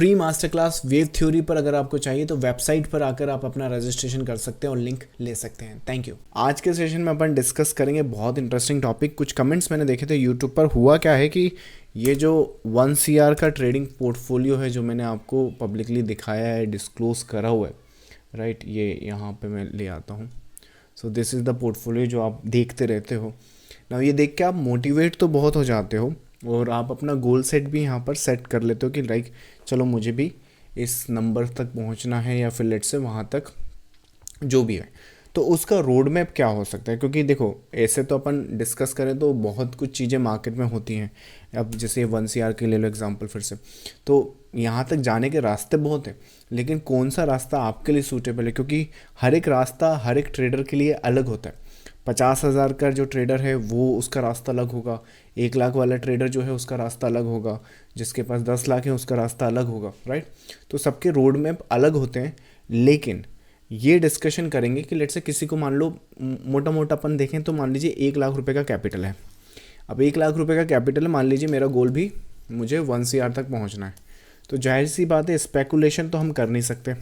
Free master class wave theory पर अगर आपको चाहिए तो वेबसाइट पर आकर आप अपना रजिस्ट्रेशन कर सकते हैं और लिंक ले सकते हैं। Thank you. आज के सेशन में अपन डिस्कस करेंगे बहुत इंटरेस्टिंग टॉपिक। कुछ कमेंट्स मैंने देखे थे यूट्यूब पर। हुआ क्या है कि ये जो 1 CR का ट्रेडिंग पोर्टफोलियो है जो मैंने आपको पब्लिकली दिखाया है, डिस्क्लोज करा हुआ है, राइट, ये यहाँ पे मैं ले आता हूँ। So this is the portfolio जो आप देखते रहते हो ना। ये देख के आप मोटिवेट तो बहुत हो जाते हो और आप अपना गोल सेट भी यहाँ पर सेट कर लेते हो कि लाइक चलो मुझे भी इस नंबर तक पहुँचना है या फिर लेट से वहाँ तक जो भी है। तो उसका रोड मैप क्या हो सकता है, क्योंकि देखो ऐसे तो अपन डिस्कस करें तो बहुत कुछ चीज़ें मार्केट में होती हैं। अब जैसे 1 CR के ले लो एग्जांपल फिर से, तो यहाँ तक जाने के रास्ते बहुत हैं, लेकिन कौन सा रास्ता आपके लिए सूटेबल है, क्योंकि हर एक रास्ता हर एक ट्रेडर के लिए अलग होता है। 50,000 का जो ट्रेडर है वो उसका रास्ता अलग होगा, 1 लाख वाला ट्रेडर जो है उसका रास्ता अलग होगा, जिसके पास 10 लाख है उसका रास्ता अलग होगा, राइट। तो सबके रोड मैप अलग होते हैं। लेकिन ये डिस्कशन करेंगे कि लेट से किसी को मान लो मोटा मोटा अपन देखें तो मान लीजिए 1 लाख रुपए का कैपिटल है। अब 1 लाख रुपए का कैपिटल है, मान लीजिए मेरा गोल भी मुझे 1 CR तक पहुंचना है। तो जाहिर सी बात है स्पेकुलेशन तो हम कर नहीं सकते।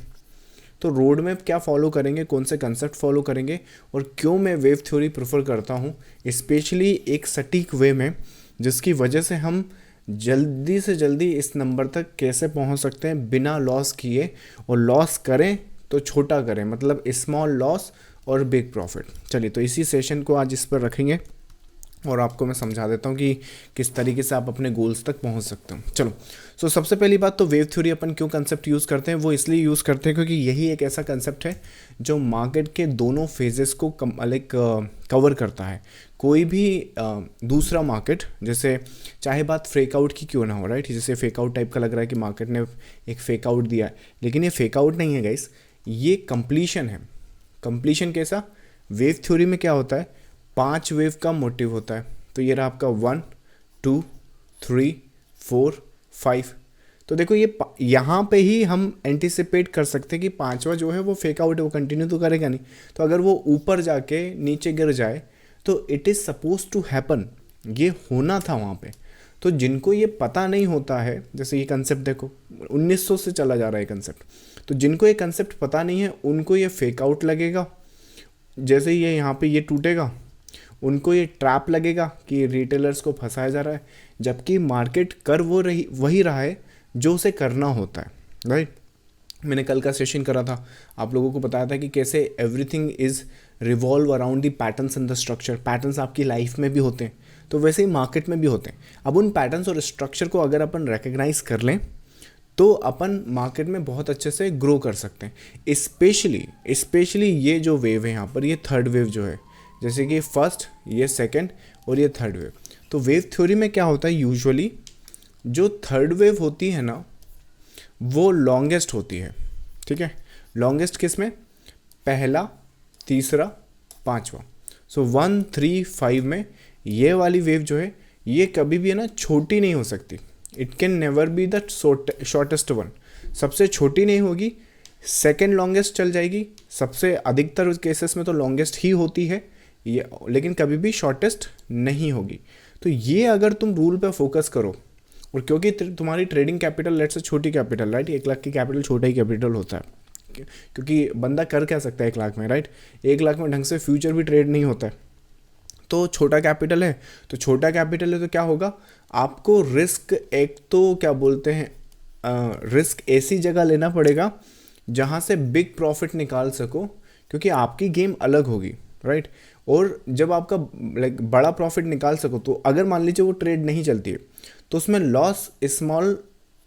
तो रोड मैप क्या फॉलो करेंगे, कौन से कंसेप्ट फॉलो करेंगे और क्यों मैं वेव थ्योरी प्रेफर करता हूँ, स्पेशली एक सटीक वे में, जिसकी वजह से हम जल्दी से जल्दी इस नंबर तक कैसे पहुँच सकते हैं बिना लॉस किए, और लॉस करें तो छोटा करें, मतलब स्मॉल लॉस और बिग प्रॉफिट। चलिए तो इसी सेशन को आज इस पर रखेंगे और आपको मैं समझा देता हूँ कि किस तरीके से आप अपने गोल्स तक पहुँच सकते हो। चलो, सो सबसे पहली बात तो वेव थ्योरी अपन क्यों कंसेप्ट यूज़ करते हैं, वो इसलिए यूज़ करते हैं क्योंकि यही एक ऐसा कंसेप्ट है जो मार्केट के दोनों फेजेस को कवर करता है। कोई भी दूसरा मार्केट, जैसे चाहे बात फेक आउट की क्यों ना हो, राइट, जैसे फेक आउट टाइप का लग रहा है कि मार्केट ने एक फेक आउट दिया है, लेकिन ये फेक आउट नहीं है गाइस, ये कंप्लीशन है। कंप्लीशन कैसा, वेव थ्योरी में क्या होता है, 5 वेव का मोटिव होता है। तो ये रहा आपका 1 2 3 4 5। तो देखो ये यहाँ पे ही हम एंटिसिपेट कर सकते हैं कि 5वां जो है वो फेक आउट है, वो कंटिन्यू तो करेगा नहीं। तो अगर वो ऊपर जाके नीचे गिर जाए तो it is suppose to happen, ये होना था वहाँ पे। तो जिनको ये पता नहीं होता है, जैसे ये कंसेप्ट देखो 1900 से चला जा रहा है कंसेप्ट, तो जिनको ये कंसेप्ट पता नहीं है उनको ये फेक आउट लगेगा। जैसे ये यहाँ पे ये टूटेगा, उनको ये ट्रैप लगेगा कि रिटेलर्स को फंसाया जा रहा है, जबकि मार्केट कर वही रहा है जो उसे करना होता है, राइट। मैंने कल का सेशन करा था, आप लोगों को बताया था कि कैसे everything is revolve around the patterns and the structure. Patterns आपकी लाइफ में भी होते हैं, तो वैसे ही मार्केट में भी होते हैं। अब उन पैटर्न्स और स्ट्रक्चर को अगर अपन रिकग्नाइज कर लें तो अपन मार्केट में बहुत अच्छे से ग्रो कर सकते हैं। स्पेशली ये जो वेव है यहाँ पर, ये थर्ड वेव जो है, जैसे कि फर्स्ट, ये सेकंड और ये थर्ड वेव। तो वेव थ्योरी में क्या होता है, यूजुअली जो थर्ड वेव होती है ना वो लॉन्गेस्ट होती है, ठीक है। लॉन्गेस्ट किस में, पहला, तीसरा, पांचवा। सो 1 3 5 में ये वाली वेव जो है ये कभी भी है ना छोटी नहीं हो सकती। It can never be the shortest one, सबसे छोटी नहीं होगी, सेकेंड लॉन्गेस्ट चल जाएगी। सबसे अधिकतर केसेस में तो लॉन्गेस्ट ही होती है ये, लेकिन कभी भी शॉर्टेस्ट नहीं होगी। तो ये अगर तुम रूल पे फोकस करो, और क्योंकि तुम्हारी ट्रेडिंग कैपिटल लेट से छोटी कैपिटल, राइट, 1 लाख की कैपिटल छोटा ही कैपिटल होता है, क्योंकि बंदा कर क्या सकता है 1 लाख में, राइट। 1 लाख में ढंग से फ्यूचर भी ट्रेड नहीं होता है। तो छोटा कैपिटल है, तो छोटा कैपिटल है तो क्या होगा, आपको रिस्क एक तो क्या बोलते हैं, रिस्क ऐसी जगह लेना पड़ेगा जहाँ से बिग प्रॉफिट निकाल सको, क्योंकि आपकी गेम अलग होगी, राइट। और जब आपका बड़ा प्रॉफिट निकाल सको, तो अगर मान लीजिए वो ट्रेड नहीं चलती है तो उसमें लॉस, स्मॉल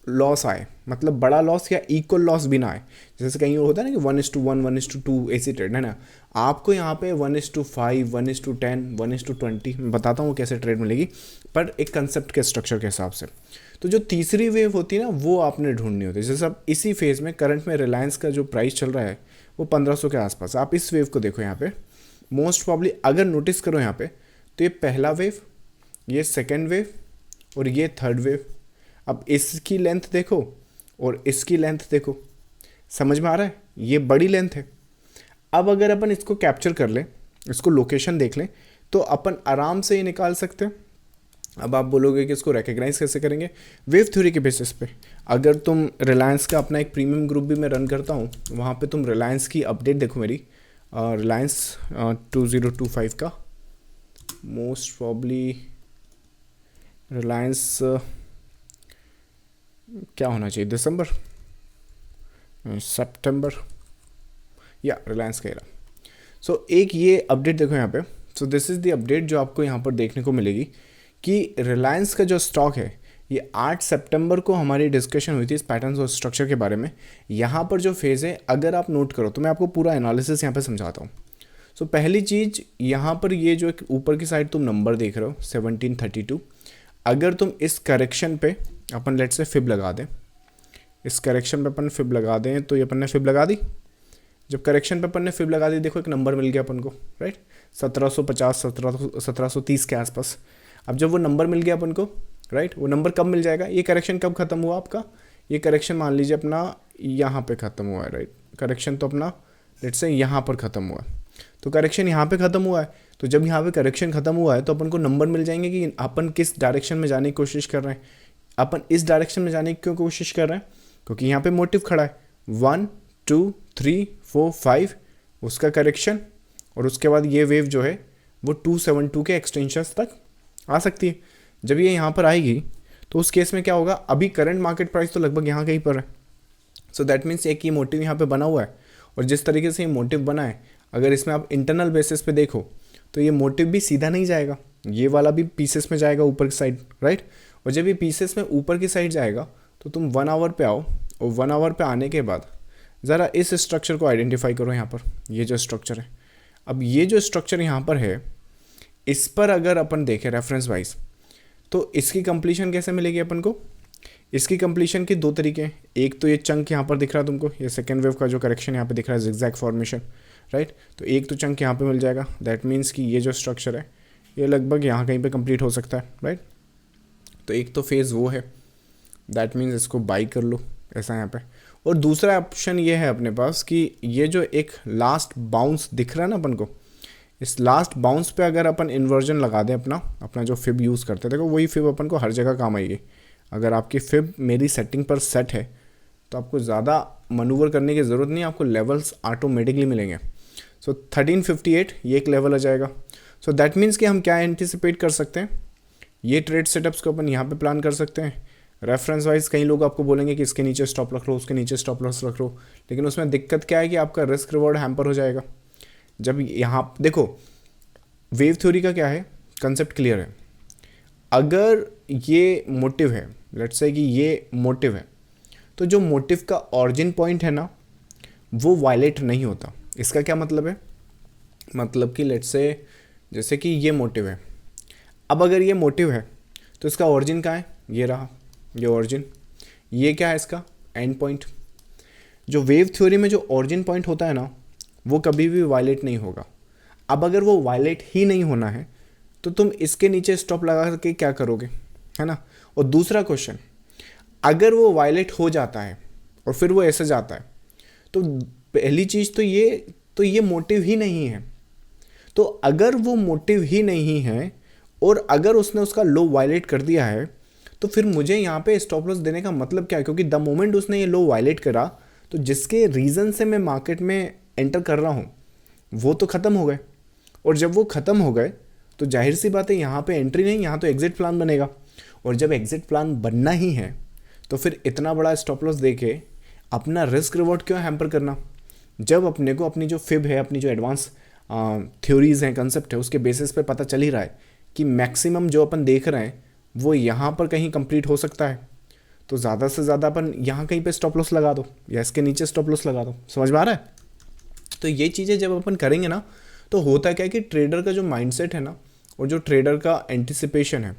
लॉस आए, मतलब बड़ा लॉस या इक्वल लॉस भी ना आए। जैसे कहीं होता है ना कि 1:1 1:2 ऐसी ट्रेड है ना, आपको यहाँ पे 1:5 1:10 1:20 मैं बताता हूँ कैसे ट्रेड मिलेगी, पर एक कंसेप्ट के स्ट्रक्चर के हिसाब से। तो जो तीसरी वेव होती है ना वो आपने ढूंढनी होती है। जैसे अब इसी फेज़ में करंट में रिलायंस का जो प्राइस चल रहा है वो 1500 के आसपास। आप इस वेव को देखो यहाँ पे, मोस्ट प्रॉब्ली अगर नोटिस करो यहाँ पे, तो ये पहला वेव, ये सेकेंड वेव और ये थर्ड वेव। अब इसकी लेंथ देखो और इसकी लेंथ देखो, समझ में आ रहा है, ये बड़ी लेंथ है। अब अगर अपन इसको कैप्चर कर लें, इसको लोकेशन देख लें, तो अपन आराम से ये निकाल सकते हैं अब आप बोलोगे कि इसको रिकग्नाइज कैसे करेंगे? वेव थ्योरी के बेसिस पे। अगर तुम रिलायंस का अपना एक प्रीमियम ग्रुप भी मैं रन करता हूँ, वहाँ पे तुम रिलायंस की अपडेट देखो मेरी, रिलायंस 2025 का मोस्ट प्रॉब्ली रिलायंस क्या होना चाहिए, दिसंबर सितंबर, या रिलायंस का एरा। सो एक ये अपडेट देखो यहाँ पे। So this is the update जो आपको यहाँ पर देखने को मिलेगी कि रिलायंस का जो स्टॉक है ये 8 सितंबर को हमारी डिस्कशन हुई थी इस पैटर्न्स और स्ट्रक्चर के बारे में। यहाँ पर जो फेज़ है अगर आप नोट करो तो मैं आपको पूरा एनालिसिस यहाँ पे समझाता हूँ। सो पहली चीज़ यहाँ पर ये जो एक ऊपर की साइड तुम नंबर देख रहे हो 1732, अगर तुम इस करेक्शन पे अपन लेट से फिब लगा दें, इस करेक्शन पे अपन फिब लगा दें, तो ये अपन ने फिब लगा दी। जब करेक्शन पे अपन ने फिब लगा दी, देखो एक नंबर मिल गया अपन को, राइट, 1750 1730 के आसपास। अब जब वो नंबर मिल गया अपन को, राइट, वो नंबर कब मिल जाएगा? ये करेक्शन कब खत्म हुआ आपका? ये करेक्शन मान लीजिए अपना यहाँ पे ख़त्म हुआ है, राइट। करेक्शन तो अपना लेट्स से यहाँ पर ख़त्म हुआ है, तो करेक्शन यहाँ पे ख़त्म हुआ है। तो जब यहाँ पे करेक्शन ख़त्म हुआ है तो अपन को नंबर मिल जाएंगे कि अपन किस डायरेक्शन में जाने की कोशिश कर रहे हैं। अपन इस डायरेक्शन में जाने की क्यों कोशिश कर रहे हैं? क्योंकि यहाँ पे मोटिव खड़ा है 1 2 3 4 5 उसका करेक्शन, और उसके बाद ये वेव जो है वो 272 के एक्सटेंशंस तक आ सकती है। जब ये यहाँ पर आएगी तो उस केस में क्या होगा? अभी करंट मार्केट प्राइस तो लगभग यहाँ कहीं पर है। सो दैट मीन्स एक ये मोटिव यहाँ पे बना हुआ है, और जिस तरीके से ये मोटिव बना है, अगर इसमें आप इंटरनल बेसिस पे देखो तो ये मोटिव भी सीधा नहीं जाएगा, ये वाला भी पीसेस में जाएगा ऊपर की साइड, राइट। और जब ये पीसेस में ऊपर की साइड जाएगा तो तुम 1 आवर पे आओ, और 1 आवर पे आने के बाद ज़रा इस स्ट्रक्चर को आइडेंटिफाई करो। यहाँ पर ये जो स्ट्रक्चर है, अब ये जो स्ट्रक्चर यहाँ पर है, इस पर अगर अपन देखें रेफरेंस वाइज, तो इसकी कंप्लीशन कैसे मिलेगी अपन को? इसकी कंप्लीशन के दो तरीके हैं। एक तो ये चंक यहाँ पर दिख रहा है तुमको, ये सेकेंड वेव का जो करेक्शन यहाँ पे दिख रहा है, जिगजैग फॉर्मेशन, राइट। तो एक तो चंक यहाँ पे मिल जाएगा, दैट मीन्स कि ये जो स्ट्रक्चर है ये लगभग यहाँ कहीं पे कंप्लीट हो सकता है, राइट। तो एक तो फेज़ वो है, दैट मीन्स इसको बाई कर लो ऐसा यहाँ पे। और दूसरा ऑप्शन ये है अपने पास कि ये जो एक लास्ट बाउंस दिख रहा है ना अपन को, इस लास्ट बाउंस पे अगर अपन इन्वर्जन लगा दें अपना जो फिब यूज़ करते थे, देखो वही फिब अपन को हर जगह काम आएगी। अगर आपकी फिब मेरी सेटिंग पर सेट है तो आपको ज़्यादा मनूवर करने की ज़रूरत नहीं, आपको लेवल्स ऑटोमेटिकली मिलेंगे। सो 1358 ये एक लेवल आ जाएगा। सो दैट मीन्स कि हम क्या एंटिसिपेट कर सकते हैं, ये ट्रेड सेटअप्स को अपन यहाँ पे प्लान कर सकते हैं। रेफरेंस वाइज कई लोग आपको बोलेंगे कि इसके नीचे स्टॉप रख लो, उसके नीचे स्टॉप लॉस रख लो, लेकिन उसमें दिक्कत क्या है कि आपका रिस्क रिवॉर्ड हैम्पर हो जाएगा। जब यहाँ देखो वेव थ्योरी का क्या है, कंसेप्ट क्लियर है। अगर ये मोटिव है, लेट्स से कि ये मोटिव है, तो जो मोटिव का ऑरिजिन पॉइंट है ना वो वायलेट नहीं होता। इसका क्या मतलब है? मतलब कि लेट्स से जैसे कि ये मोटिव है, अब अगर ये मोटिव है तो इसका ऑरिजिन कहाँ है? ये रहा, ये ऑरिजिन। ये क्या है? इसका एंड पॉइंट। जो वेव थ्योरी में जो ऑरिजिन पॉइंट होता है ना वो कभी भी वायलेट नहीं होगा। अब अगर वो वायलेट ही नहीं होना है तो तुम इसके नीचे स्टॉप लगा के क्या करोगे, है ना। और दूसरा क्वेश्चन, अगर वो वायलेट हो जाता है और फिर वो ऐसे जाता है, तो पहली चीज़ तो ये मोटिव ही नहीं है। तो अगर वो मोटिव ही नहीं है और अगर उसने उसका लो वायलेट कर दिया है, तो फिर मुझे यहाँ पे स्टॉप लॉस देने का मतलब क्या है? क्योंकि द मोमेंट उसने ये लो वायलेट करा तो जिसके रीज़न से मैं मार्केट में एंटर कर रहा हूँ वो तो ख़त्म हो गए, और जब वो ख़त्म हो गए तो जाहिर सी बात है यहाँ पे एंट्री नहीं, यहाँ तो एग्जिट प्लान बनेगा। और जब एग्जिट प्लान बनना ही है तो फिर इतना बड़ा स्टॉप लॉस दे के अपना रिस्क रिवॉर्ड क्यों हैम्पर करना? जब अपने को अपनी जो फिब है, अपनी जो एडवांस थ्योरीज़ हैं, कंसेप्ट है, उसके बेसिस पे पता चल ही रहा है कि मैक्सिमम जो अपन देख रहे हैं वो यहाँ पर कहीं कंप्लीट हो सकता है, तो ज़्यादा से ज़्यादा अपन यहाँ कहीं पे स्टॉप लॉस लगा दो या इसके नीचे स्टॉप लॉस लगा दो। समझ में आ रहा है? तो ये चीज़ें जब अपन करेंगे ना तो होता क्या है कि ट्रेडर का जो माइंडसेट है ना और जो ट्रेडर का एंटिसिपेशन है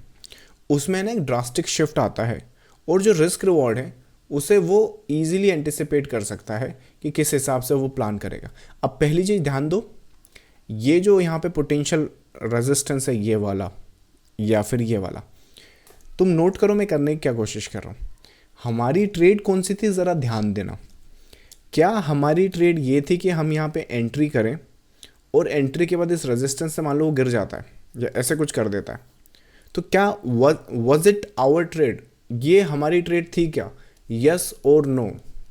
उसमें ना एक ड्रास्टिक शिफ्ट आता है, और जो रिस्क रिवॉर्ड है उसे वो ईजिली एंटिसिपेट कर सकता है कि किस हिसाब से वो प्लान करेगा। अब पहली चीज़ ध्यान दो, ये जो यहाँ पे पोटेंशियल रेजिस्टेंस है ये वाला या फिर ये वाला, तुम नोट करो मैं करने की क्या कोशिश कर रहा हूँ। हमारी ट्रेड कौन सी थी, ज़रा ध्यान देना। क्या हमारी ट्रेड ये थी कि हम यहाँ पे एंट्री करें और एंट्री के बाद इस रेजिस्टेंस से मान लो वो गिर जाता है या ऐसे कुछ कर देता है, तो क्या वॉज इट आवर ट्रेड, ये हमारी ट्रेड थी क्या? यस और नो,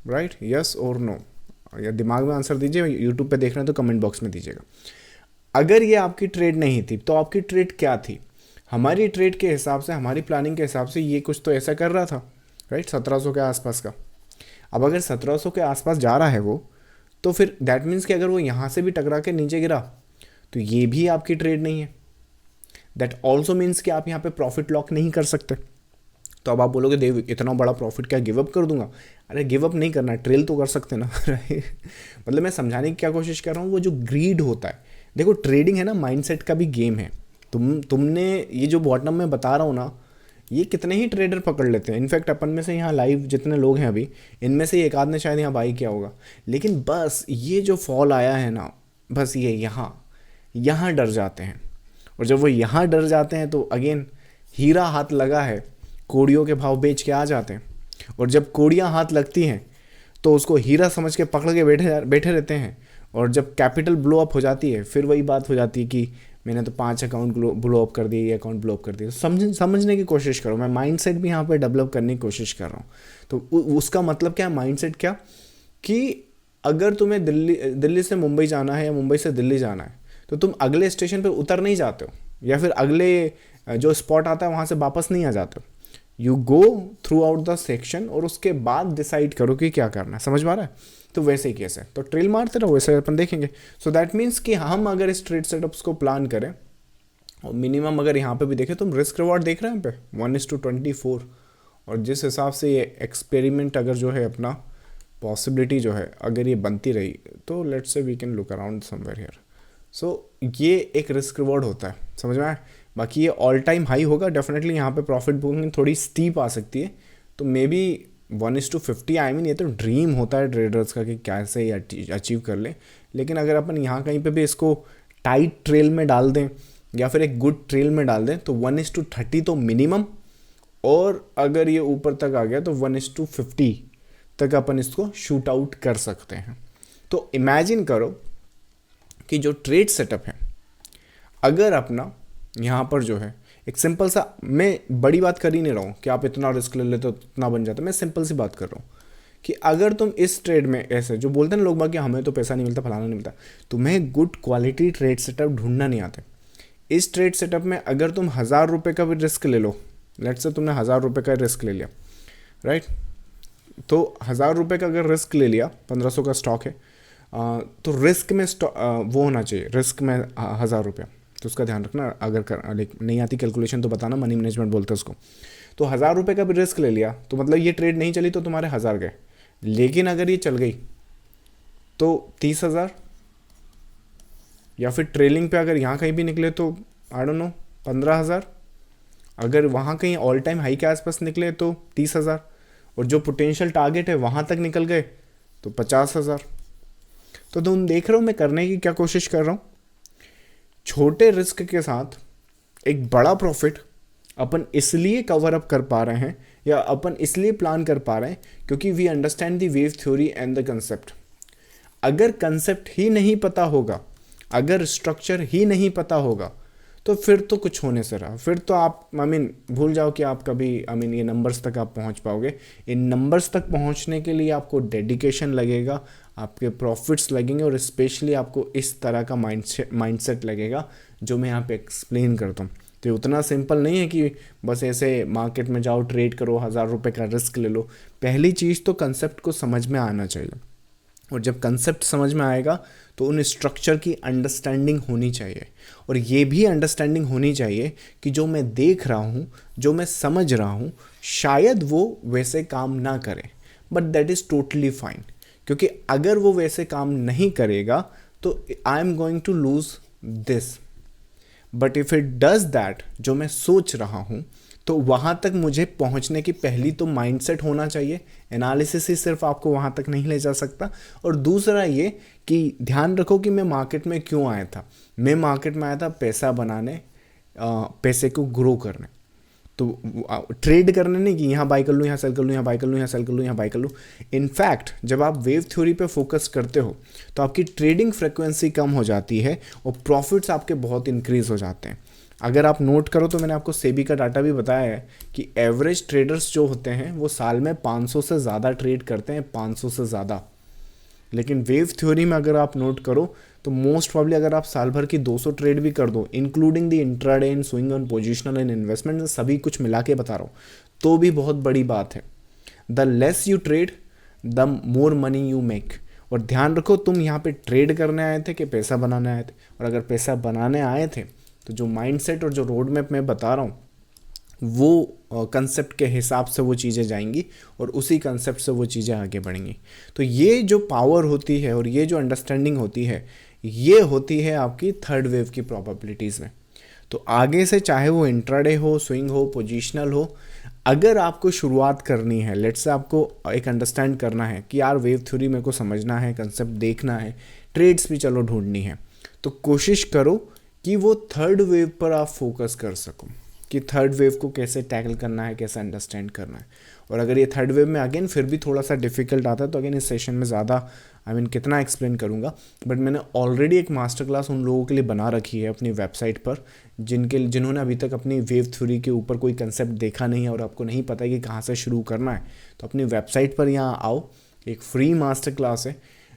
राइट, यस और नो, या दिमाग में आंसर दीजिए, यूट्यूब पे देख रहे हैं तो कमेंट बॉक्स में दीजिएगा। अगर ये आपकी ट्रेड नहीं थी तो आपकी ट्रेड क्या थी? हमारी ट्रेड के हिसाब से, हमारी प्लानिंग के हिसाब से ये कुछ तो ऐसा कर रहा था, राइट, 1700 के आसपास का। अब अगर 1700 के आसपास जा रहा है वो, तो फिर दैट मीन्स कि अगर वो यहाँ से भी टकरा के नीचे गिरा तो ये भी आपकी ट्रेड नहीं है। दैट ऑल्सो मीन्स कि आप यहाँ पे प्रॉफिट लॉक नहीं कर सकते। तो अब आप बोलोगे देव इतना बड़ा प्रॉफिट क्या गिव अप कर दूंगा? अरे गिव अप नहीं करना, ट्रेल तो कर सकते ना। मतलब मैं समझाने की क्या कोशिश कर रहा हूँ, वो जो ग्रीड होता है, देखो ट्रेडिंग है ना, माइंडसेट का भी गेम है। तुमने ये जो बॉटम में बता रहा हूँ ना, ये कितने ही ट्रेडर पकड़ लेते हैं। इनफैक्ट अपन में से यहाँ लाइव जितने लोग हैं अभी, इनमें से एक आध ने शायद यहाँ बाई किया होगा। लेकिन बस ये जो फॉल आया है ना, बस ये यहाँ डर जाते हैं। और जब वो यहाँ डर जाते हैं तो अगेन हीरा हाथ लगा है, कोड़ियों के भाव बेच के आ जाते हैं। और जब कोड़ियाँ हाथ लगती हैं तो उसको हीरा समझ के पकड़ के बैठे रहते हैं। और जब कैपिटल ब्लो अप हो जाती है, फिर वही बात हो जाती है कि मैंने तो 5 अकाउंट ब्लो अप कर दिए, ये अकाउंट ब्लो अप कर दिए। तो समझने की कोशिश करो, मैं माइंडसेट भी यहाँ पे डेवलप करने की कोशिश कर रहा हूँ। तो उसका मतलब क्या है, माइंडसेट क्या, कि अगर तुम्हें दिल्ली से मुंबई जाना है या मुंबई से दिल्ली जाना है, तो तुम अगले स्टेशन पर उतर नहीं जाते हो, या फिर अगले जो स्पॉट आता है वहाँ से वापस नहीं आ जाते हो। You go through out the section और उसके बाद डिसाइड करो कि क्या करना है। समझ में आ रहा है? तो वैसे ही केस है, तो ट्रेल मारते रहो, वैसे अपन देखेंगे। सो दैट मीन्स कि हम अगर इस ट्रेड सेटअप्स को प्लान करें और मिनिमम अगर यहाँ पे भी देखें, तुम रिस्क रिवॉर्ड देख रहे हैं यहाँ पे 1:24। और जिस हिसाब से ये एक्सपेरिमेंट अगर जो है अपना पॉसिबिलिटी जो है अगर ये बनती रही, तो let's say we can look around somewhere here. So ये एक रिस्क रिवॉर्ड होता है, समझ में आया? बाकी ये ऑल टाइम हाई होगा डेफिनेटली, यहाँ पे प्रॉफिट बुकिंग थोड़ी स्टीप आ सकती है, तो मे बी 1:50। आई मीन ये तो ड्रीम होता है ट्रेडर्स का कि कैसे अचीव कर ले। लेकिन अगर अपन यहाँ कहीं पे भी इसको टाइट ट्रेल में डाल दें या फिर एक गुड ट्रेल में डाल दें, तो 1:30 तो मिनिमम, और अगर ये ऊपर तक आ गया तो 1:50 तक अपन इसको शूट आउट कर सकते हैं। तो इमेजिन करो कि जो ट्रेड सेटअप है, अगर अपना यहाँ पर जो है एक सिंपल सा, मैं बड़ी बात कर ही नहीं रहा हूँ कि आप इतना रिस्क ले लेते हो तो इतना बन जाता है, मैं सिंपल सी बात कर रहा हूँ कि अगर तुम इस ट्रेड में, ऐसे जो बोलते हैं लोग बाकी हमें तो पैसा नहीं मिलता, फलाना नहीं मिलता, तुम्हें गुड क्वालिटी ट्रेड सेटअप ढूंढना नहीं आता। इस ट्रेड सेटअप में अगर तुम 1000 रुपये का भी रिस्क ले लो, लेट्स से तुमने 1000 रुपये का रिस्क ले लिया, राइट, तो 1000 रुपये का अगर रिस्क ले लिया, 1500 का स्टॉक है, तो रिस्क में वो होना चाहिए, रिस्क में 1000 रुपये, तो उसका ध्यान रखना। अगर नहीं आती कैलकुलेशन तो बताना, मनी मैनेजमेंट बोलते हैं उसको। तो 1000 रुपये का भी रिस्क ले लिया, तो मतलब ये ट्रेड नहीं चली तो तुम्हारे 1000 गए। लेकिन अगर ये चल गई तो 30,000, या फिर ट्रेलिंग पे अगर यहाँ कहीं भी निकले तो आई डोंट नो 15,000, अगर वहाँ कहीं ऑल टाइम हाई के आसपास निकले तो 30,000, और जो पोटेंशियल टारगेट है वहाँ तक निकल गए तो 50,000। तो तुम देख रहे हो मैं करने की क्या कोशिश कर रहा हूँ, छोटे रिस्क के साथ एक बड़ा प्रॉफिट अपन इसलिए कवर अप कर पा रहे हैं, या अपन इसलिए प्लान कर पा रहे हैं क्योंकि we understand the wave theory and the concept. अगर कंसेप्ट ही नहीं पता होगा, अगर स्ट्रक्चर ही नहीं पता होगा, तो फिर तो कुछ होने से रहा, फिर तो आप भूल जाओ कि आप कभी ये नंबर्स तक आप पहुंच पाओगे। इन नंबर्स तक पहुंचने के लिए आपको डेडिकेशन लगेगा, आपके प्रॉफिट्स लगेंगे, और स्पेशली आपको इस तरह का माइंडसेट लगेगा जो मैं यहाँ पे एक्सप्लेन करता हूँ। तो ये उतना सिंपल नहीं है कि बस ऐसे मार्केट में जाओ, ट्रेड करो, 1000 रुपये का रिस्क ले लो। पहली चीज़ तो कंसेप्ट को समझ में आना चाहिए, और जब कंसेप्ट समझ में आएगा तो उन स्ट्रक्चर की अंडरस्टैंडिंग होनी चाहिए, और ये भी अंडरस्टैंडिंग होनी चाहिए कि जो मैं देख रहा हूँ, जो मैं समझ रहा हूँ, शायद वो वैसे काम ना करे, but that is totally fine. क्योंकि अगर वो वैसे काम नहीं करेगा तो I am going to lose this, but if it does that, जो मैं सोच रहा हूँ, तो वहाँ तक मुझे पहुँचने की पहली तो माइंडसेट होना चाहिए। एनालिसिस ही सिर्फ आपको वहाँ तक नहीं ले जा सकता। और दूसरा ये कि ध्यान रखो कि मैं मार्केट में क्यों आया था। मैं मार्केट में आया था पैसा बनाने, पैसे को ग्रो करने, तो ट्रेड करने नहीं कि यहाँ बाई कर लूँ, यहाँ सेल कर लूँ, यहाँ बाई कर लूँ, यहाँ सेल कर लूँ, यहाँ बाई कर लूँ। इनफैक्ट जब आप वेव थ्योरी पे फोकस करते हो तो आपकी ट्रेडिंग फ्रिक्वेंसी कम हो जाती है और प्रॉफिट्स आपके बहुत इंक्रीज हो जाते हैं। अगर आप नोट करो तो मैंने आपको सेबी का डाटा भी बताया है कि एवरेज ट्रेडर्स जो होते हैं वो साल में 500 से ज़्यादा ट्रेड करते हैं, 500 से ज़्यादा। लेकिन वेव थ्योरी में अगर आप नोट करो तो मोस्ट प्रॉब्ली अगर आप साल भर की 200 ट्रेड भी कर दो, including the intraday and swing on positional and investment, सभी कुछ मिला के बता रहा हूँ, तो भी बहुत बड़ी बात है। The less you trade the more money you make. और ध्यान रखो तुम यहाँ पे ट्रेड करने आए थे कि पैसा बनाने आए थे। और अगर पैसा बनाने आए थे तो जो माइंडसेट और जो रोड मैप मैं बता रहा हूँ वो कंसेप्ट के हिसाब से वो चीज़ें जाएंगी और उसी कंसेप्ट से वो चीज़ें आगे बढ़ेंगी। तो ये जो पावर होती है और ये जो अंडरस्टैंडिंग होती है, ये होती है आपकी थर्ड वेव की प्रोबेबिलिटीज़ में। तो आगे से चाहे वो इंट्राडे हो, स्विंग हो, पोजिशनल हो, अगर आपको शुरुआत करनी है, लेट्स से आपको एक अंडरस्टैंड करना है कि यार वेव थ्योरी मेरे को समझना है, कंसेप्ट देखना है, ट्रेड्स भी चलो ढूंढनी है, तो कोशिश करो कि वो थर्ड वेव पर आप फोकस कर सको कि थर्ड वेव को कैसे टैकल करना है, कैसे अंडरस्टैंड करना है। और अगर ये थर्ड वेव में अगेन फिर भी थोड़ा सा डिफिकल्ट आता है तो अगेन इस सेशन में ज़्यादा कितना एक्सप्लेन करूँगा, बट मैंने ऑलरेडी एक मास्टर क्लास उन लोगों के लिए बना रखी है अपनी वेबसाइट पर जिन्होंने अभी तक अपनी वेव थ्योरी के ऊपर कोई कंसेप्ट देखा नहीं है और आपको नहीं पता है कि कहाँ से शुरू करना है, तो अपनी वेबसाइट पर यहाँ आओ। एक फ्री मास्टर क्लास है।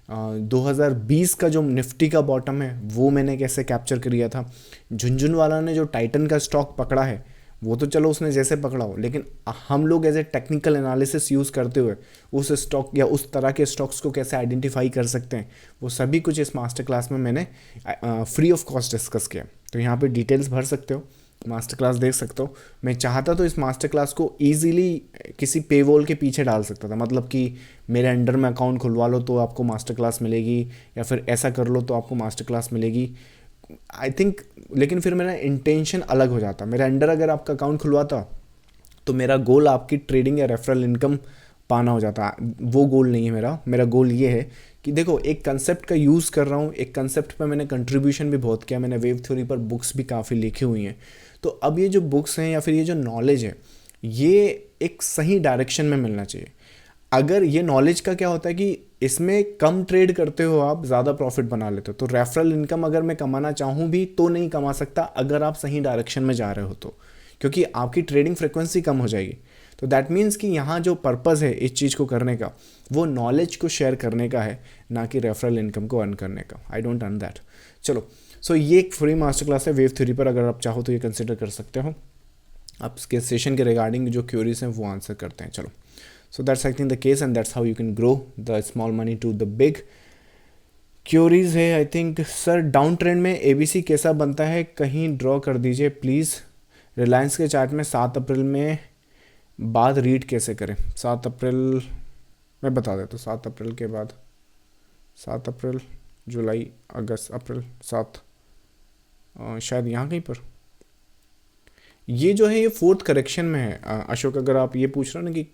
2020 का जो निफ्टी का बॉटम है वो मैंने कैसे कैप्चर किया था। झुंझुनवाला ने जो टाइटन का स्टॉक पकड़ा है वो तो चलो उसने जैसे पकड़ा हो, लेकिन हम लोग as a technical analysis use करते हुए उस स्टॉक या उस तरह के स्टॉक्स को कैसे आइडेंटिफाई कर सकते हैं, वो सभी कुछ इस मास्टर क्लास में मैंने फ्री ऑफ कॉस्ट डिस्कस किया। तो यहाँ पे डिटेल्स भर सकते हो, मास्टर क्लास देख सकते हो। मैं चाहता तो इस मास्टर क्लास को ईजिली किसी पेवॉल के पीछे डाल सकता था, मतलब कि मेरे अंडर में अकाउंट खुलवा लो तो आपको मास्टर क्लास मिलेगी, या फिर ऐसा कर लो तो आपको मास्टर क्लास मिलेगी, आई थिंक। लेकिन फिर मेरा इंटेंशन अलग हो जाता। मेरे अंडर अगर आपका अकाउंट खुलवाता तो मेरा गोल आपकी ट्रेडिंग या रेफरल इनकम पाना हो जाता। वो गोल नहीं है मेरा गोल ये है कि देखो एक कंसेप्ट का यूज़ कर रहा हूँ, एक कंसेप्ट पे मैंने कंट्रीब्यूशन भी बहुत किया, मैंने वेव थ्योरी पर बुक्स भी काफ़ी लिखी हुई हैं। तो अब ये जो बुक्स हैं या फिर ये जो नॉलेज है ये एक सही डायरेक्शन में मिलना चाहिए। अगर ये नॉलेज का क्या होता है कि इसमें कम ट्रेड करते हो आप, ज़्यादा प्रॉफिट बना लेते हो, तो रेफरल इनकम अगर मैं कमाना चाहूँ भी तो नहीं कमा सकता अगर आप सही डायरेक्शन में जा रहे हो तो, क्योंकि आपकी ट्रेडिंग फ्रिक्वेंसी कम हो जाएगी। तो दैट मीन्स कि यहाँ जो पर्पज़ है इस चीज़ को करने का वो नॉलेज को शेयर करने का है, ना कि रेफरल इनकम को अर्न करने का। I don't earn that. चलो, सो ये एक फ्री मास्टर क्लास है वेव थ्योरी पर, अगर आप चाहो तो ये कंसिडर कर सकते हो। आप इसके सेशन के रिगार्डिंग जो क्यूरीज हैं वो आंसर करते हैं। चलो, so that's I think the case and that's how you can grow the small money to the big. Queries है I think sir, down trend में ABC कैसा बनता है, कहीं ड्रॉ कर दीजिए प्लीज़। रिलायंस के चार्ट में 7 अप्रैल में बाद रीड कैसे करें। 7 अप्रैल मैं बता देता हूँ। 7 अप्रैल के बाद 7 अप्रैल, जुलाई, अगस्त, अप्रैल 7, शायद यहाँ कहीं पर ये जो है ये फोर्थ करेक्शन में है। अशोक, अगर आप ये पूछ रहे हो ना कि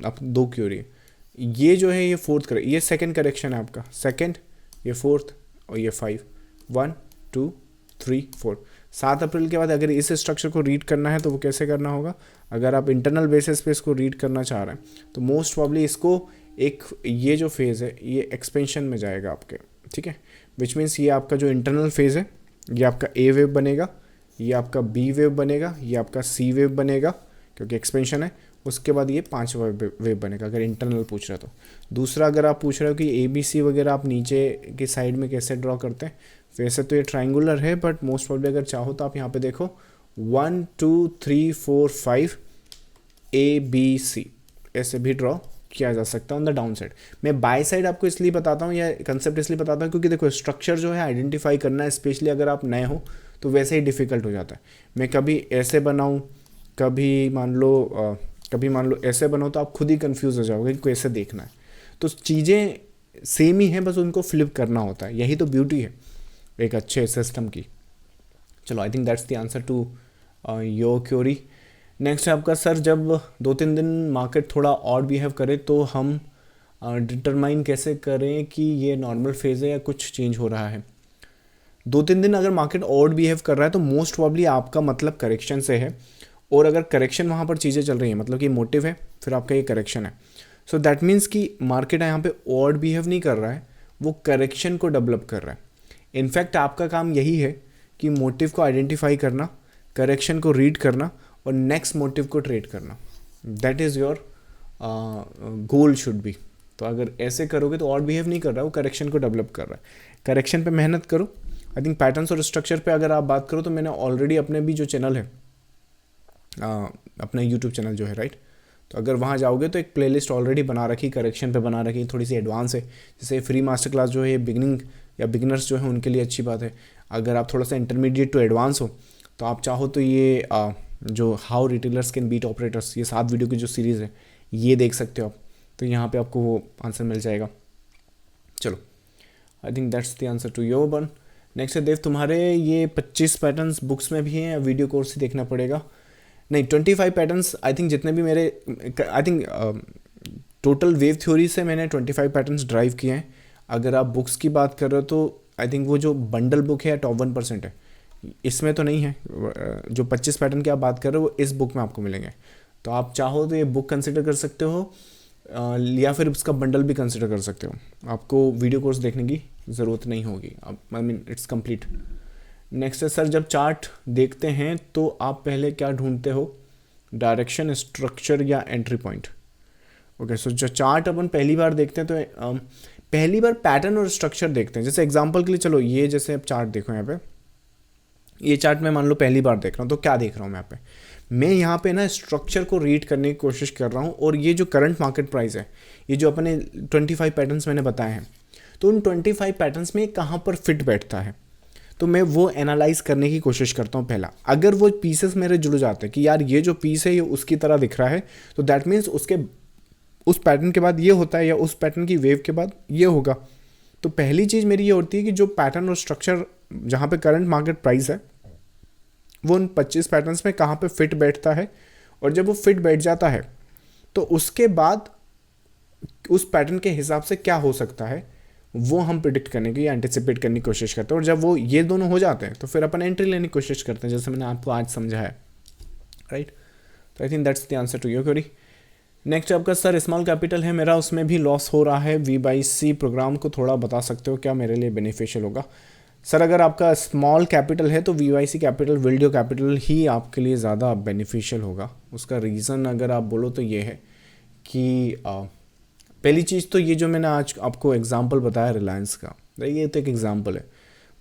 आप 2 क्यूरी, ये जो है ये फोर्थ ये सेकंड करेक्शन है आपका, सेकंड, ये फोर्थ और ये 5, 1 2 3 4। 7 अप्रैल के बाद अगर इस स्ट्रक्चर को रीड करना है तो वो कैसे करना होगा, अगर आप इंटरनल बेसिस पे इसको रीड करना चाह रहे हैं तो मोस्ट प्रॉब्ली इसको एक ये जो फेज़ है ये एक्सपेंशन में जाएगा आपके, ठीक है। विच मीन्स ये आपका जो इंटरनल फेज़ है ये आपका ए वेव बनेगा, ये आपका बी वेव बनेगा, ये आपका सी वेव बनेगा क्योंकि एक्सपेंशन है। उसके बाद ये 5वां वेव बनेगा अगर इंटरनल पूछ रहे हो तो। दूसरा, अगर आप पूछ रहे हो कि ABC वगैरह आप नीचे की साइड में कैसे ड्रॉ करते हैं, वैसे तो ये ट्रायंगुलर है बट मोस्ट प्रॉब्ली अगर चाहो तो आप यहाँ पे देखो 1 2 3 4 5 ABC ऐसे भी ड्रॉ किया जा सकता है ऑन द डाउन साइड। मैं बाय साइड आपको इसलिए बताता हूँ या कंसेप्ट इसलिए बताता हूँ क्योंकि देखो स्ट्रक्चर जो है आइडेंटिफाई करना है, स्पेशली अगर आप नए हो तो वैसे ही डिफ़िकल्ट हो जाता है। मैं कभी ऐसे बनाऊँ, कभी मान लो ऐसे बनाओ तो आप खुद ही कंफ्यूज हो जाओगे कि कैसे देखना है। तो चीज़ें सेम ही हैं, बस उनको फ्लिप करना होता है, यही तो ब्यूटी है एक अच्छे सिस्टम की। चलो, I think that's the answer to your query. Next है आपका, सर जब 2-3 दिन मार्केट थोड़ा ऑड बिहेव करे तो हम डिटरमाइन कैसे करें कि ये नॉर्मल फेज़ है या कुछ चेंज हो रहा है। 2-3 दिन अगर मार्केट ऑड बिहेव कर रहा है तो मोस्ट प्रॉब्ली आपका मतलब करेक्शन से है, और अगर करेक्शन वहाँ पर चीज़ें चल रही हैं मतलब कि मोटिव है, फिर आपका ये करेक्शन है। सो दैट मीन्स कि मार्केट यहाँ पे ऑड बिहेव नहीं कर रहा है, वो करेक्शन को डेवलप कर रहा है। इनफैक्ट आपका काम यही है कि मोटिव को आइडेंटिफाई करना, करेक्शन को रीड करना और नेक्स्ट मोटिव को ट्रेड करना। That is your goal should be. तो अगर ऐसे करोगे तो और बिहेव नहीं कर रहा है, वो करेक्शन को डेवलप कर रहा है। करेक्शन पे मेहनत करो। आई थिंक पैटर्न्स और स्ट्रक्चर पे अगर आप बात करो तो मैंने ऑलरेडी अपने भी जो चैनल है, अपना यूट्यूब चैनल जो है, राइट, तो अगर वहाँ जाओगे तो एक प्लेलिस्ट ऑलरेडी बना रखी, करेक्शन पे बना रखी, थोड़ी सी एडवांस है। जैसे फ्री मास्टर क्लास जो है बिगिनिंग या बिगिनर्स जो है उनके लिए अच्छी बात है। अगर आप थोड़ा सा इंटरमीडिएट टू एडवांस हो तो आप चाहो तो ये जो how retailers can beat operators, ये 7 वीडियो की जो सीरीज़ है ये देख सकते हो आप। तो यहाँ पे आपको वो आंसर मिल जाएगा। चलो, I think that's the answer to your one. Next है देव, तुम्हारे ये 25 पैटर्न्स बुक्स में भी हैं या वीडियो कोर्स ही देखना पड़ेगा? नहीं, 25 पैटर्न्स आई थिंक जितने भी मेरे, I think total wave theory से मैंने 25 पैटर्न्स ड्राइव किए हैं। अगर आप बुक्स की बात कर रहे हो तो आई थिंक वो जो बंडल बुक है टॉप 1% है, इसमें तो नहीं है। जो 25 पैटर्न की आप बात कर रहे हो वो इस बुक में आपको मिलेंगे। तो आप चाहो तो ये बुक कंसिडर कर सकते हो या फिर उसका बंडल भी कंसिडर कर सकते हो। आपको वीडियो कोर्स देखने की ज़रूरत नहीं होगी। I mean it's complete. Next है सर, जब चार्ट देखते हैं तो आप पहले क्या ढूंढते हो, डायरेक्शन, स्ट्रक्चर या एंट्री पॉइंट? ओके, सो जो चार्ट अपन पहली बार देखते हैं तो पहली बार पैटर्न और स्ट्रक्चर देखते हैं। जैसे एग्जांपल के लिए चलो, ये जैसे अब चार्ट देखो, यहाँ पे ये चार्ट मैं मान लो पहली बार देख रहा हूँ, तो क्या देख रहा हूँ मैं यहाँ पे? मैं यहाँ पे ना स्ट्रक्चर को रीड करने की कोशिश कर रहा हूँ। और ये जो करंट मार्केट प्राइस है, ये जो अपने 25 पैटर्न्स मैंने बताए हैं, तो उन 25 पैटर्न्स में कहाँ पर फिट बैठता है, तो मैं वो एनालाइज करने की कोशिश करता हूँ पहला। अगर वो पीसेस मेरे जुड़ जाते हैं कि यार ये जो पीस है ये उसकी तरह दिख रहा है, तो दैट मीन्स उसके उस पैटर्न के बाद ये होता है या उस पैटर्न की वेव के बाद ये होगा। तो पहली चीज़ मेरी ये होती है कि जो पैटर्न और स्ट्रक्चर जहाँ पे करंट मार्केट प्राइस है वो उन 25 पैटर्न्स में कहाँ पे फिट बैठता है। और जब वो फिट बैठ जाता है तो उसके बाद उस पैटर्न के हिसाब से क्या हो सकता है वो हम प्रिडिक्ट करने की या एंटिसिपेट करने की कोशिश करते हैं। और जब वो ये दोनों हो जाते हैं तो फिर अपन एंट्री लेने की कोशिश करते हैं, जैसे मैंने आपको आज समझा है, राइट। तो I think that's the answer to your query. Next आपका सर, स्मॉल कैपिटल है मेरा, उसमें भी लॉस हो रहा है, V/C प्रोग्राम को थोड़ा बता सकते हो क्या मेरे लिए बेनिफिशियल होगा? सर अगर आपका स्मॉल कैपिटल है तो V/C कैपिटल, विल्डियो कैपिटल ही आपके लिए ज़्यादा बेनिफिशियल होगा। उसका रीज़न अगर आप बोलो तो ये है कि पहली चीज़ तो ये जो मैंने आज आपको एग्जांपल बताया रिलायंस का, ये तो एक एग्जांपल है।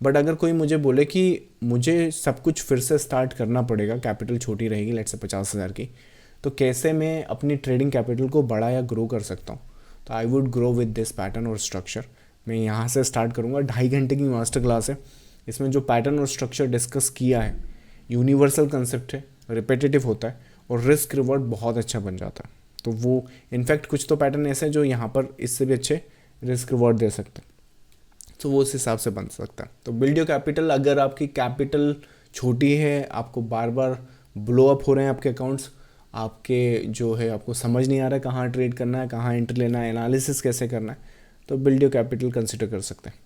बट अगर कोई मुझे बोले कि मुझे सब कुछ फिर से स्टार्ट करना पड़ेगा, कैपिटल छोटी रहेगी, लेट्स से 50,000 की, तो कैसे मैं अपनी ट्रेडिंग कैपिटल को बड़ा या ग्रो कर सकता हूँ? तो I would grow with this pattern और स्ट्रक्चर। मैं यहाँ से स्टार्ट करूँगा। 2.5 घंटे की मास्टर क्लास है, इसमें जो पैटर्न और स्ट्रक्चर डिस्कस किया है, यूनिवर्सल कंसेप्ट है, रिपीटेटिव होता है और रिस्क रिवॉर्ड बहुत अच्छा बन जाता है। तो वो इनफैक्ट कुछ तो पैटर्न ऐसे हैं जो यहाँ पर इससे भी अच्छे रिस्क रिवॉर्ड दे सकते हैं, तो वो उस हिसाब से बन सकता है। तो बिल्ड योर कैपिटल, अगर आपकी कैपिटल छोटी है, आपको बार बार ब्लो अप हो रहे हैं आपके अकाउंट्स, आपके जो है आपको समझ नहीं आ रहा है कहाँ ट्रेड करना है, कहाँ एंट्री लेना है, एनालिसिस कैसे करना है, तो बिल्ड योर कैपिटल कंसिडर कर सकते हैं।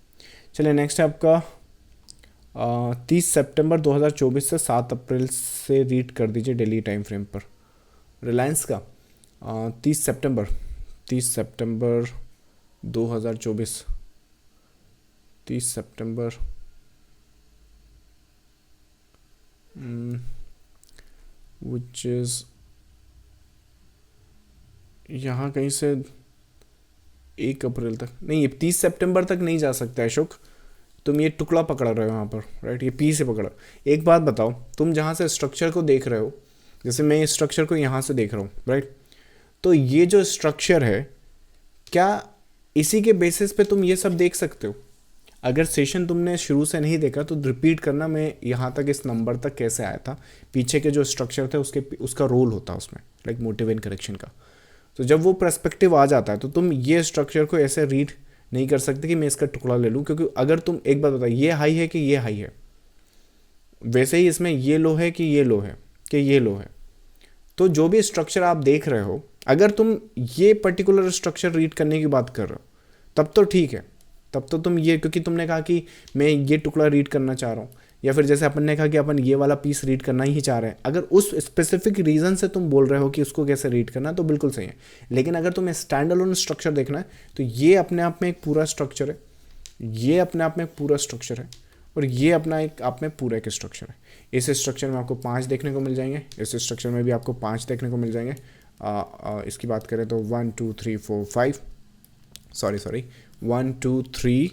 चलिए नेक्स्ट है आपका 30 सितंबर 2024 से 7 अप्रैल से रीड कर दीजिए डेली टाइम फ्रेम पर। रिलायंस का 30 सितंबर 2024, 30 सितंबर विच इज़ यहाँ कहीं से 1 अप्रैल तक नहीं, ये 30 सितंबर तक नहीं जा सकता अशोक, तुम ये टुकड़ा पकड़ रहे हो यहाँ पर, राइट, ये पी से पकड़ा। एक बात बताओ, तुम जहाँ से स्ट्रक्चर को देख रहे हो, जैसे मैं इस स्ट्रक्चर को यहाँ से देख रहा हूँ, राइट, तो ये जो स्ट्रक्चर है क्या इसी के बेसिस पे तुम ये सब देख सकते हो? अगर सेशन तुमने शुरू से नहीं देखा तो रिपीट करना, मैं यहाँ तक इस नंबर तक कैसे आया था, पीछे के जो स्ट्रक्चर थे उसका रोल होता है उसमें, लाइक मोटिव एंड करेक्शन का। तो जब वो पर्सपेक्टिव आ जाता है तो तुम ये स्ट्रक्चर को ऐसे रीड नहीं कर सकते कि मैं इसका टुकड़ा ले लूँ, क्योंकि अगर तुम एक बात बताओ ये हाई है कि ये हाई है, वैसे ही इसमें ये लो है कि ये लो है कि ये लो है। तो जो भी स्ट्रक्चर आप देख रहे हो, अगर तुम ये पर्टिकुलर स्ट्रक्चर रीड करने की बात कर रहे हो तब तो ठीक है, तब तो तुम ये, क्योंकि तुमने कहा कि मैं ये टुकड़ा रीड करना चाह रहा हूँ, या फिर जैसे अपन ने कहा कि अपन ये वाला पीस रीड करना ही चाह रहे हैं, अगर उस स्पेसिफिक रीज़न से तुम बोल रहे हो कि उसको कैसे रीड करना, तो बिल्कुल सही है। लेकिन अगर तुम्हें स्टैंड अलोन स्ट्रक्चर देखना है तो ये अपने आप में एक पूरा स्ट्रक्चर है, ये अपने आप में एक पूरा स्ट्रक्चर है, और ये अपना एक आप में पूरा एक स्ट्रक्चर है। इस स्ट्रक्चर में आपको 5 देखने को मिल जाएंगे, इस स्ट्रक्चर में भी आपको 5 देखने को मिल जाएंगे। इसकी बात करें तो 1 2 3 4 5, सॉरी 1 2 3,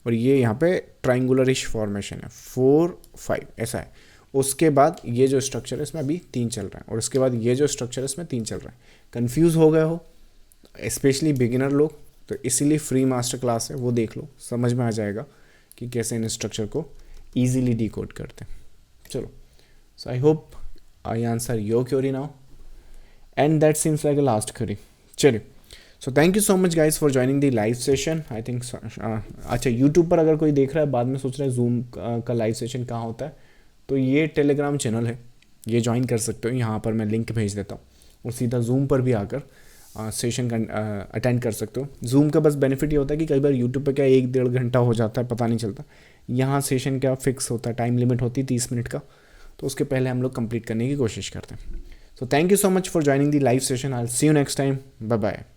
और ये यहाँ पे ट्राइंगुलरिश फॉर्मेशन है 4 5 ऐसा है। उसके बाद ये जो स्ट्रक्चर है इसमें अभी 3 चल रहा है, और उसके बाद ये जो स्ट्रक्चर है इसमें 3 चल रहा है। कंफ्यूज हो गए हो स्पेशली बिगिनर लोग, तो इसीलिए फ्री मास्टर क्लास है, वो देख लो, समझ में आ जाएगा कि कैसे इन स्ट्रक्चर को ईजिली डिकोड करते हैं। चलो, so I hope I answer your query now, and that seems like a last query. चलिए, so thank you so much guys for joining the live session. I think अच्छा, YouTube पर अगर कोई देख रहा है बाद में सोच रहा है जूम का लाइव सेशन कहाँ होता है, तो ये टेलीग्राम चैनल है, ये ज्वाइन कर सकते हो। यहाँ पर मैं लिंक भेज देता हूँ और सीधा जूम पर भी आकर सेशन अटेंड कर सकते हो। जूम का बस बेनिफिट ये होता है कि कई बार यूट्यूब पे क्या 1-1.5 घंटा हो जाता है, पता नहीं चलता। यहाँ सेशन क्या फिक्स होता है, टाइम लिमिट होती है 30 मिनट का, तो उसके पहले हम लोग कंप्लीट करने की कोशिश करते हैं। So thank you so much for joining the live session. I will see you next time. Bye bye.